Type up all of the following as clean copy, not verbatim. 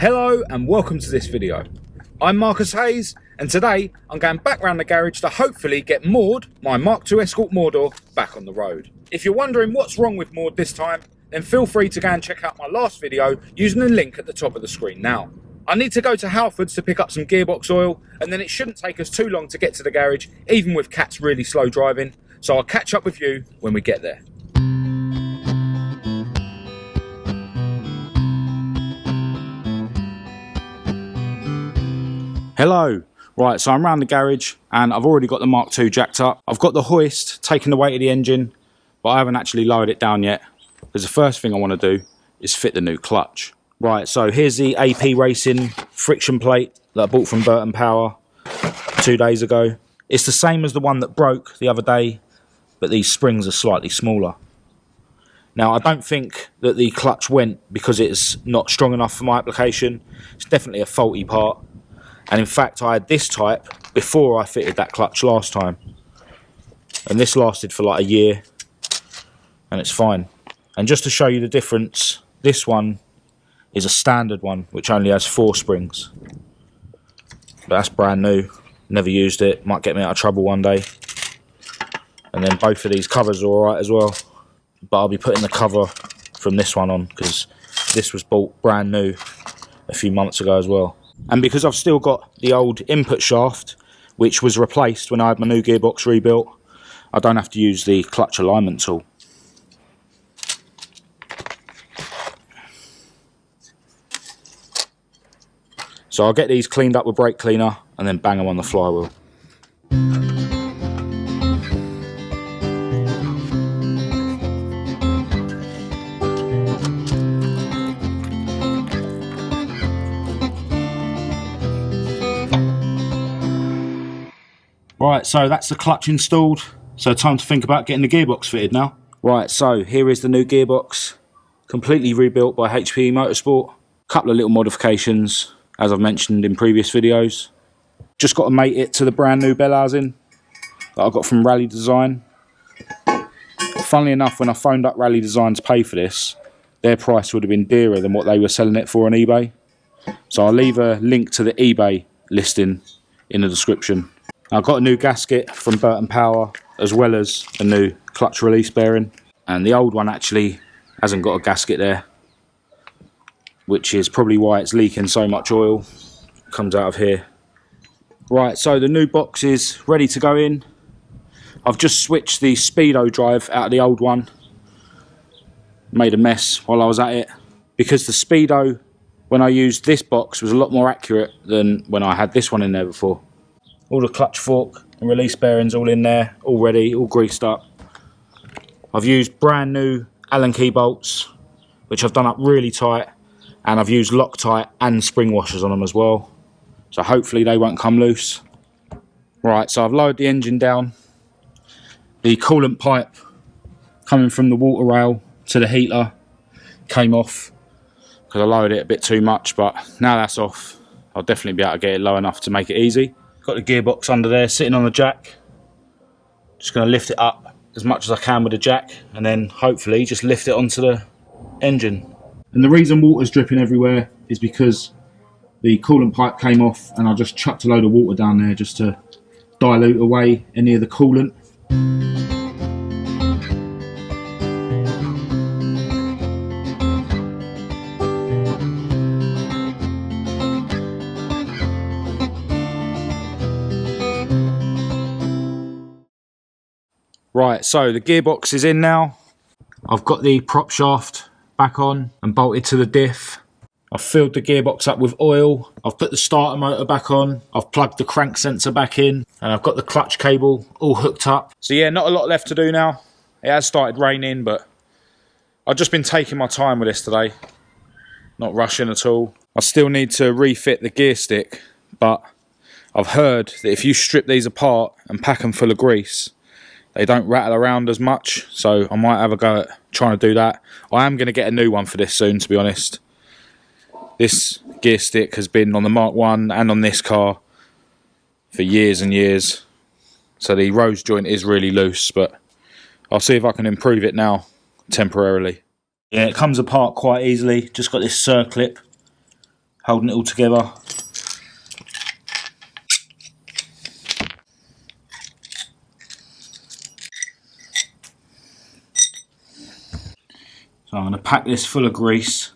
Hello and welcome to this video. I'm Marcus Hayes and today I'm going back round the garage to hopefully get Maud, my Mk2 Escort Mordor, back on the road. If you're wondering what's wrong with Maud this time, then feel free to go and check out my last video using the link at the top of the screen now. I need to go to Halfords to pick up some gearbox oil and then it shouldn't take us too long to get to the garage, even with Kat's really slow driving, so I'll catch up with you when we get there. Hello. Right, so I'm around the garage and I've already got the Mk2 jacked up. I've got the hoist taking the weight of the engine, but I haven't actually lowered it down yet because the first thing I want to do is fit the new clutch. Right, so here's the Hpe Racing friction plate that I bought from Burton Power 2 days ago. It's the same as the one that broke the other day, but these springs are slightly smaller. Now, I don't think that the clutch went because it's not strong enough for my application. It's definitely a faulty part. And in fact, I had this type before I fitted that clutch last time. And this lasted for like a year. And it's fine. And just to show you the difference, this one is a standard one, which only has 4 springs. But that's brand new. Never used it. Might get me out of trouble one day. And then both of these covers are alright as well. But I'll be putting the cover from this one on, because this was bought brand new a few months ago as well. And because I've still got the old input shaft, which was replaced when I had my new gearbox rebuilt, I don't have to use the clutch alignment tool. So I'll get these cleaned up with brake cleaner and then bang them on the flywheel. Right, so that's the clutch installed, so time to think about getting the gearbox fitted now. Right, so here is the new gearbox, completely rebuilt by Hpe Motorsport. Couple of little modifications, as I've mentioned in previous videos. Just got to mate it to the brand new bell housing that I got from Rally Design. Funnily enough, when I phoned up Rally Design to pay for this, their price would have been dearer than what they were selling it for on eBay. So I'll leave a link to the eBay listing in the description. I've got a new gasket from Burton Power, as well as a new clutch release bearing. And the old one actually hasn't got a gasket there, which is probably why it's leaking so much oil. Comes out of here. Right, so the new box is ready to go in. I've just switched the speedo drive out of the old one. Made a mess while I was at it, because the speedo, when I used this box, was a lot more accurate than when I had this one in there before. All the clutch fork and release bearings all in there, all ready, all greased up. I've used brand new Allen key bolts, which I've done up really tight, and I've used Loctite and spring washers on them as well. So hopefully they won't come loose. Right, so I've lowered the engine down. The coolant pipe coming from the water rail to the heater came off because I lowered it a bit too much, but now that's off, I'll definitely be able to get it low enough to make it easy. Got the gearbox under there sitting on the jack. Just going to lift it up as much as I can with the jack and then hopefully just lift it onto the engine. And the reason water's dripping everywhere is because the coolant pipe came off and I just chucked a load of water down there just to dilute away any of the coolant. Right, so the gearbox is in now. I've got the prop shaft back on and bolted to the diff. I've filled the gearbox up with oil. I've put the starter motor back on. I've plugged the crank sensor back in. And I've got the clutch cable all hooked up. So yeah, not a lot left to do now. It has started raining, but I've just been taking my time with this today. Not rushing at all. I still need to refit the gear stick, but I've heard that if you strip these apart and pack them full of grease, they don't rattle around as much, so I might have a go at trying to do that. I am going to get a new one for this soon, to be honest. This gear stick has been on the Mark 1 and on this car for years and years. So the rose joint is really loose, but I'll see if I can improve it now, temporarily. Yeah, it comes apart quite easily. Just got this circlip holding it all together. So I'm going to pack this full of grease.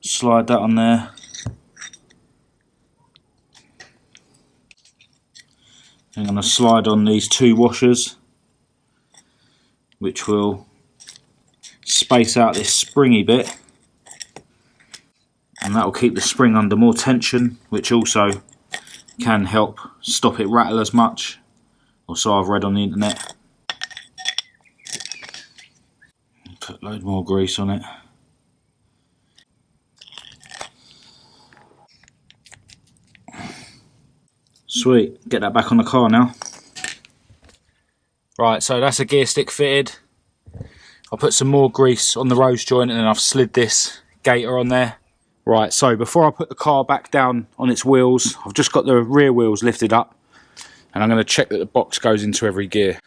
Slide that on there. I'm going to slide on these 2 washers, which will space out this springy bit, and that will keep the spring under more tension, which also can help stop it rattle as much, or so I've read on the internet. Put a load more grease on it. Sweet, get that back on the car now. Right, so that's a gear stick fitted. I'll put some more grease on the rose joint and then I've slid this gator on there. Right, so before I put the car back down on its wheels, I've just got the rear wheels lifted up and I'm going to check that the box goes into every gear.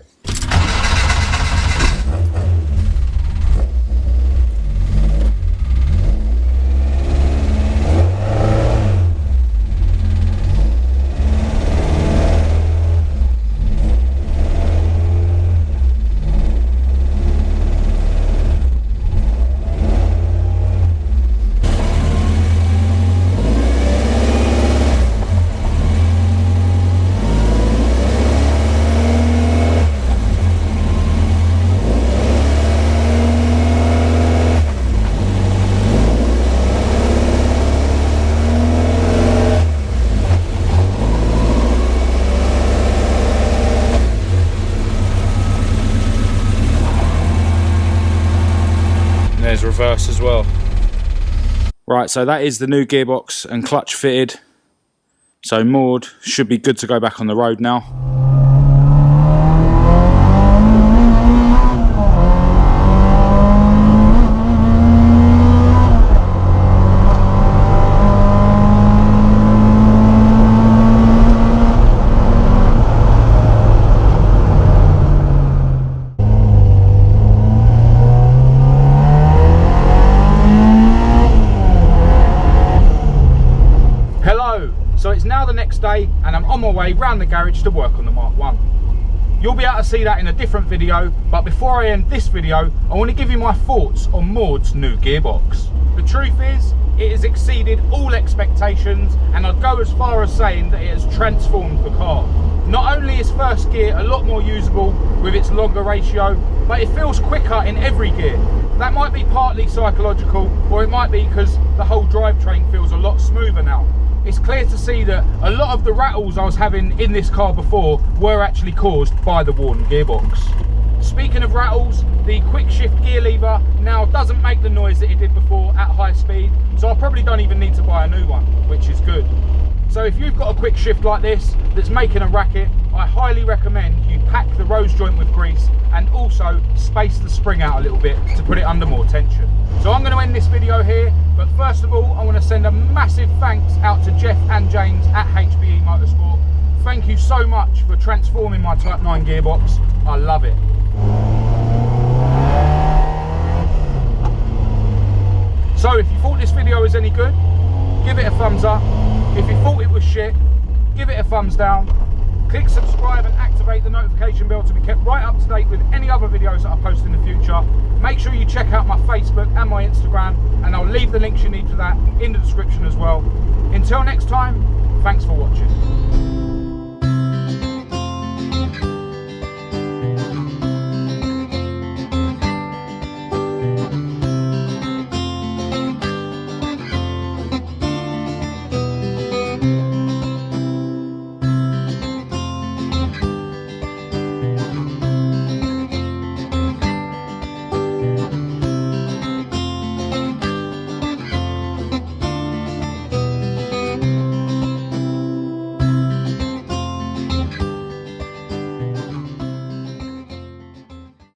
There's reverse as well. Right, so that is the new gearbox and clutch fitted. So Maud should be good to go back on the road now. So it's now the next day and I'm on my way round the garage to work on the Mark 1. You'll be able to see that in a different video, but before I end this video, I want to give you my thoughts on Maud's new gearbox. The truth is, it has exceeded all expectations and I'd go as far as saying that it has transformed the car. Not only is first gear a lot more usable with its longer ratio, but it feels quicker in every gear. That might be partly psychological, or it might be because the whole drivetrain feels a lot smoother now. It's clear to see that a lot of the rattles I was having in this car before were actually caused by the worn gearbox. Speaking of rattles, the quick shift gear lever now doesn't make the noise that it did before at high speed, so I probably don't even need to buy a new one, which is good. So if you've got a quick shift like this that's making a racket, I highly recommend you pack the rose joint with grease and also space the spring out a little bit to put it under more tension. So I'm going to end this video here, but first of all I want to send a massive thanks out to Jeff and James at Hpe Motorsport. Thank you so much for transforming my Type 9 gearbox. I love it. So if you thought this video was any good, give it a thumbs up. If you thought it was shit, give it a thumbs down. Click subscribe and activate the notification bell to be kept right up to date with any other videos that I post in the future. Make sure you check out my Facebook and my Instagram, and I'll leave the links you need for that in the description as well. Until next time, thanks for watching.